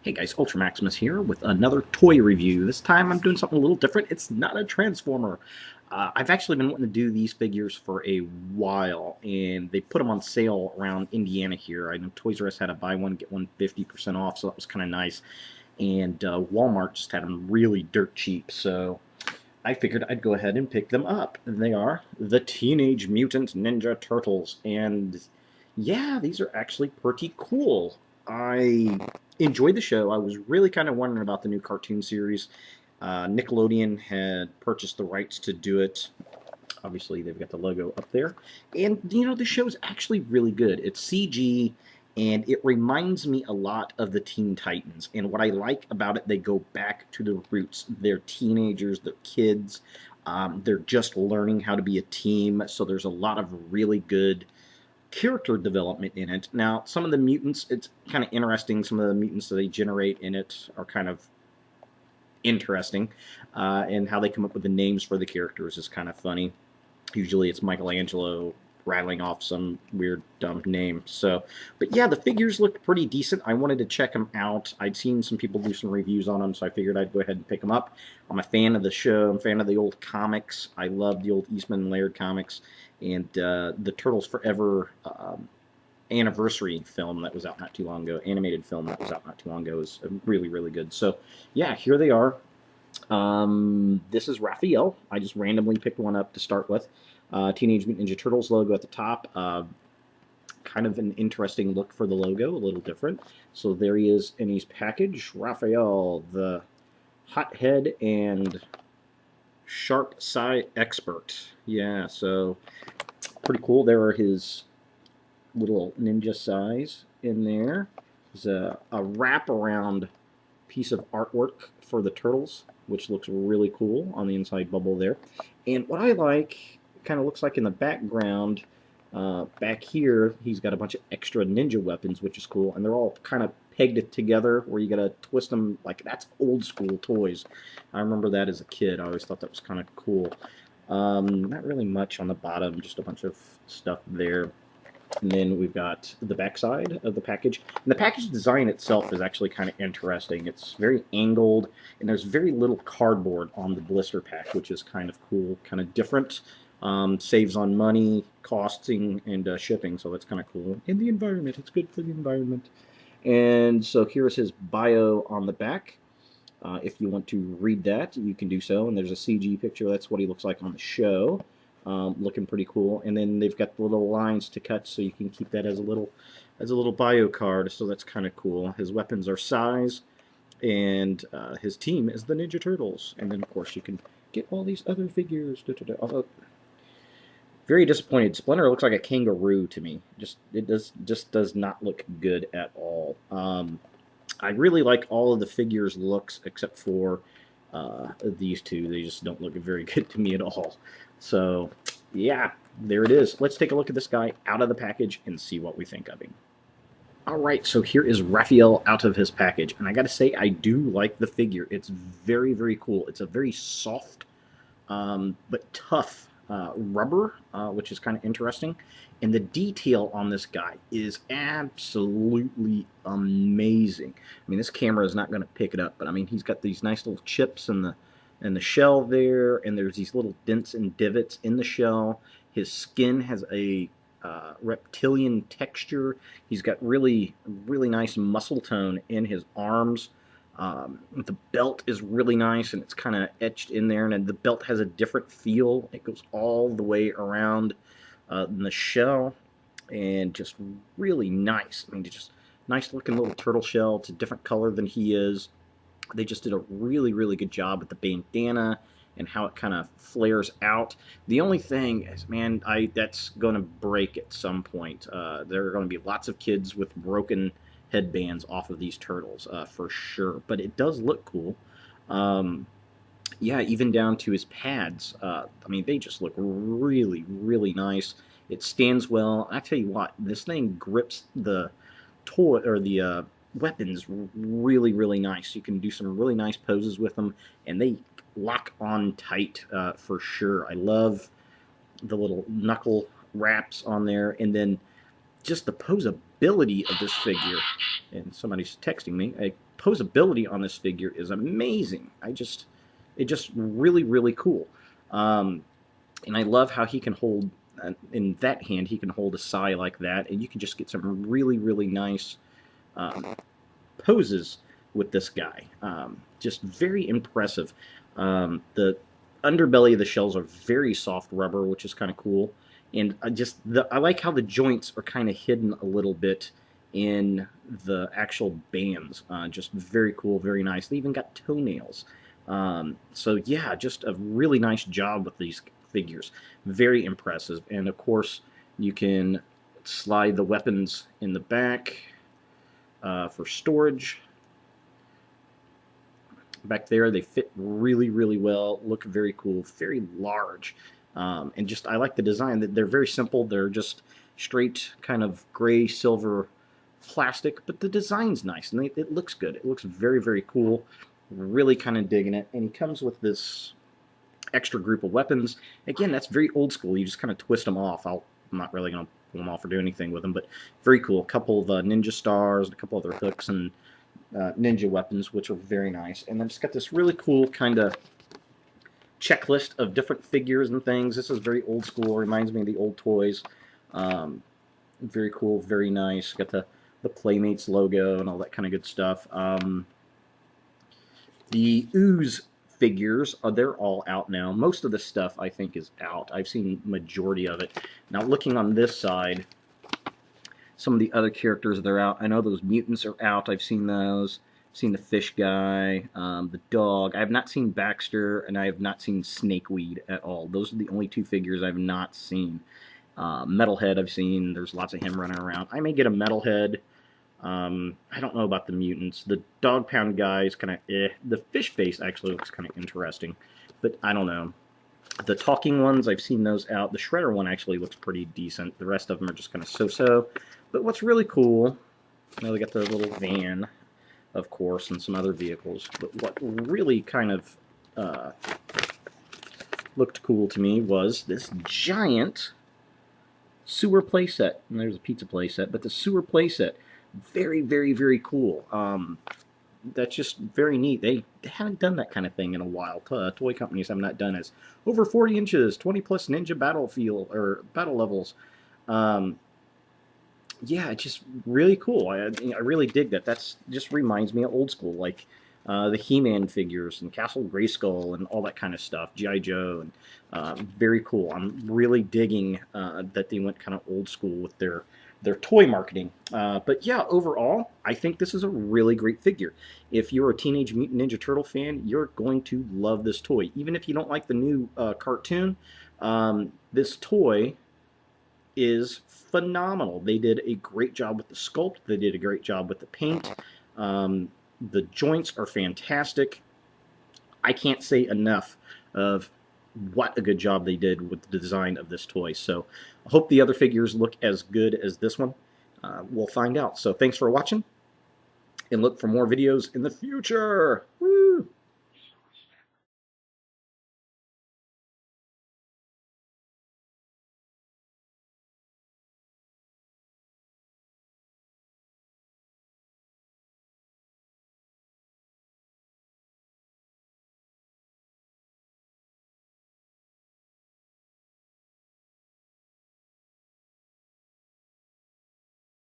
Hey guys, Ultra Maximus here with another toy review. This time I'm doing something a little different. It's not a Transformer. I've actually been wanting to do these figures for a while, and they put them on sale around Indiana here. I know Toys R Us had a buy one, get one 50% off, so that was kind of nice. And Walmart just had them really dirt cheap, so I figured I'd go ahead and pick them up. And they are the Teenage Mutant Ninja Turtles, and yeah, these are actually pretty cool. I enjoyed the show. I was really kind of wondering about the new cartoon series. Nickelodeon had purchased the rights to do it. Obviously, they've got the logo up there. And, you know, the show's actually really good. It's CG, and it reminds me a lot of the Teen Titans. And what I like about it, they go back to the roots. They're teenagers, they're kids. They're just learning how to be a team. So there's a lot of really good character development in it. Now, some of the mutants, it's kind of interesting. Some of the mutants that they generate in it are kind of interesting, and how they come up with the names for the characters is kind of funny. Usually it's Michelangelo rattling off some weird dumb name. So, but yeah, the figures looked pretty decent. I wanted to check them out. I'd seen some people do some reviews on them, so I figured I'd go ahead and pick them up. I'm a fan of the show. I'm a fan of the old comics. I love the old Eastman and Laird comics, and the Turtles Forever anniversary film that was out not too long ago, animated film that was out not too long ago, is really, really good. So yeah, here they are. This is Raphael. I just randomly picked one up to start with. Teenage Mutant Ninja Turtles logo at the top. Kind of an interesting look for the logo, a little different. So there he is in his package. Raphael, the hothead and sharp side expert. Yeah, so pretty cool. There are his little ninja size in there. There's a wraparound piece of artwork for the turtles, which looks really cool on the inside bubble there. And what I like, kind of looks like in the background, back here, he's got a bunch of extra ninja weapons, which is cool, and they're all kind of pegged together where you gotta twist them. Like, that's old school toys. I remember that as a kid. I always thought that was kind of cool. Not really much on the bottom, just a bunch of stuff there. And then we've got the backside of the package. And the package design itself is actually kind of interesting. It's very angled, and there's very little cardboard on the blister pack, which is kind of cool, kind of different. Saves on money, costing, and shipping, so that's kind of cool. And the environment, it's good for the environment. And so here's his bio on the back. If you want to read that, you can do so. And there's a CG picture. That's what he looks like on the show. Looking pretty cool. And then they've got the little lines to cut, so you can keep that as a little bio card. So that's kind of cool. His weapons are size, and his team is the Ninja Turtles. And then of course you can get all these other figures. Although, very disappointed. Splinter looks like a kangaroo to me. It just does not look good at all. I really like all of the figures' looks except for these two. They just don't look very good to me at all. So yeah, there it is. Let's take a look at this guy out of the package and see what we think of him. Alright, so here is Raphael out of his package, and I gotta say, I do like the figure. It's very, very cool. It's a very soft, but tough rubber, which is kind of interesting. And the detail on this guy is absolutely amazing. I mean, this camera is not going to pick it up, but I mean, he's got these nice little chips in the shell there, and there's these little dents and divots in the shell. His skin has a reptilian texture. He's got really, really nice muscle tone in his arms. The belt is really nice, and it's kind of etched in there, and the belt has a different feel. It goes all the way around in the shell, and just really nice. I mean, just nice looking little turtle shell. It's a different color than he is. They just did a really, really good job with the bandana and how it kind of flares out. The only thing is, man, that's going to break at some point. There are going to be lots of kids with broken headbands off of these turtles, for sure. But it does look cool. Yeah, even down to his pads. I mean, they just look really, really nice. It stands well. I tell you what, this thing grips the toy or the weapons really, really nice. You can do some really nice poses with them, and they lock on tight, for sure. I love the little knuckle wraps on there, and then just the posability posability of this figure, and somebody's texting me, posability on this figure is amazing. It just really cool. And I love how he can hold, in that hand, he can hold a sai like that, and you can just get some really nice poses with this guy. Just very impressive. The underbelly of the shells are very soft rubber, which is kind of cool. And I like how the joints are kind of hidden a little bit in the actual bands. Just very cool, very nice. They even got toenails. So yeah, just a really nice job with these figures. Very impressive. And of course, you can slide the weapons in the back for storage. Back there, they fit really well, look very cool, very large. And just, I like the design. They're very simple. They're just straight kind of gray silver plastic, but the design's nice and it looks good. It looks very cool. Really kind of digging it. And he comes with this extra group of weapons. Again, that's very old school. You just kind of twist them off. I'm not really going to pull them off or do anything with them, but very cool. A couple of ninja stars, a couple other hooks and ninja weapons, which are very nice. And then it's got this really cool kind of checklist of different figures and things. This is very old school. Reminds me of the old toys. Very cool, very nice. Got the Playmates logo and all that kind of good stuff. The Ooze figures, they're all out now. Most of the stuff, I think, is out. I've seen majority of it. Now, looking on this side, some of the other characters that are out. I know those mutants are out. I've seen those. I've seen the fish guy, the dog. I have not seen Baxter, and I have not seen Snakeweed at all. Those are the only two figures I've not seen. Metalhead I've seen. There's lots of him running around. I may get a Metalhead. I don't know about the mutants. The dog pound guy is kind of eh. The fish face actually looks kind of interesting, but I don't know. The talking ones, I've seen those out. The Shredder one actually looks pretty decent. The rest of them are just kind of so-so. But what's really cool, you know, they got the little van, of course, and some other vehicles. But what really kind of looked cool to me was this giant sewer playset. And there's a pizza playset, but the sewer playset, very cool. That's just very neat. They haven't done that kind of thing in a while. Toy companies have not done as over 40 inches, 20 plus ninja battlefield or battle levels. Yeah, it's just really cool. I really dig that. That's just reminds me of old school, like the He-Man figures and Castle Grayskull and all that kind of stuff. G.I. Joe, and very cool. I'm really digging that they went kind of old school with their toy marketing. But yeah, overall, I think this is a really great figure. If you're a Teenage Mutant Ninja Turtle fan, you're going to love this toy. Even if you don't like the new cartoon, this toy is phenomenal. They did a great job with the sculpt. They did a great job with the paint. The joints are fantastic. I can't say enough of what a good job they did with the design of this toy. So I hope the other figures look as good as this one. We'll find out. So thanks for watching, and look for more videos in the future. Woo!